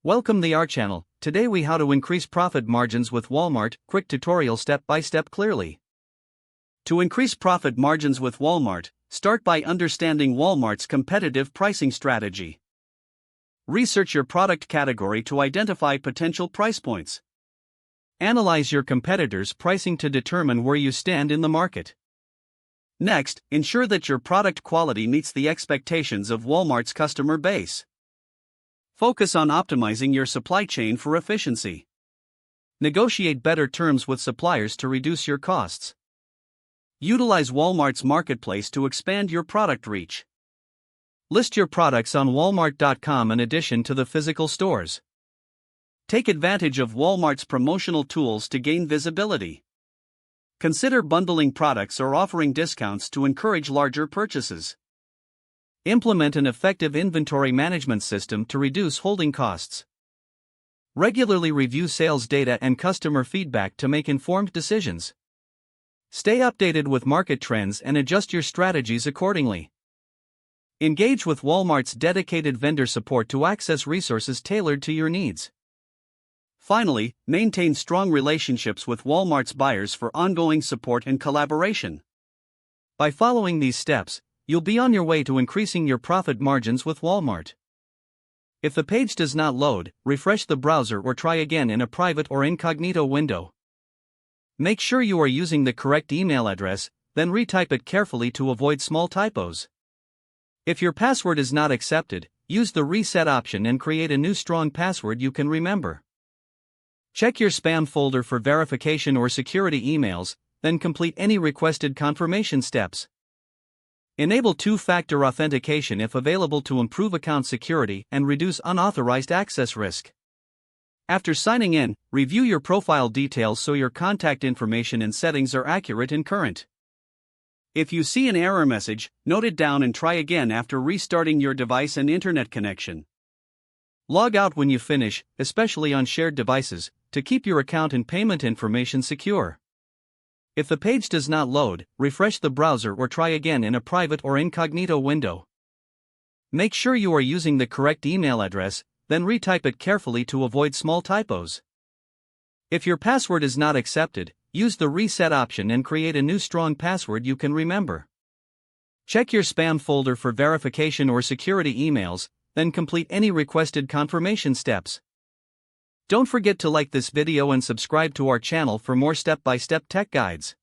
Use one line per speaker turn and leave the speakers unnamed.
Welcome to our channel. Today we how to increase profit margins with Walmart. Quick tutorial step by step clearly. To increase profit margins with Walmart, start by understanding Walmart's competitive pricing strategy. Research your product category to identify potential price points. Analyze your competitors' pricing to determine where you stand in the market. Next, ensure that your product quality meets the expectations of Walmart's customer base. Focus on optimizing your supply chain for efficiency. Negotiate better terms with suppliers to reduce your costs. Utilize Walmart's marketplace to expand your product reach. List your products on Walmart.com in addition to the physical stores. Take advantage of Walmart's promotional tools to gain visibility. Consider bundling products or offering discounts to encourage larger purchases. Implement an effective inventory management system to reduce holding costs. Regularly review sales data and customer feedback to make informed decisions. Stay updated with market trends and adjust your strategies accordingly. Engage with Walmart's dedicated vendor support to access resources tailored to your needs. Finally, maintain strong relationships with Walmart's buyers for ongoing support and collaboration. By following these steps, you'll be on your way to increasing your profit margins with Walmart. If the page does not load, refresh the browser or try again in a private or incognito window. Make sure you are using the correct email address, then retype it carefully to avoid small typos. If your password is not accepted, use the reset option and create a new strong password you can remember. Check your spam folder for verification or security emails, then complete any requested confirmation steps. Enable two-factor authentication if available to improve account security and reduce unauthorized access risk. After signing in, review your profile details so your contact information and settings are accurate and current. If you see an error message, note it down and try again after restarting your device and internet connection. Log out when you finish, especially on shared devices, to keep your account and payment information secure. If the page does not load, refresh the browser or try again in a private or incognito window. Make sure you are using the correct email address, then retype it carefully to avoid small typos. If your password is not accepted, use the reset option and create a new strong password you can remember. Check your spam folder for verification or security emails, then complete any requested confirmation steps. Don't forget to like this video and subscribe to our channel for more step-by-step tech guides.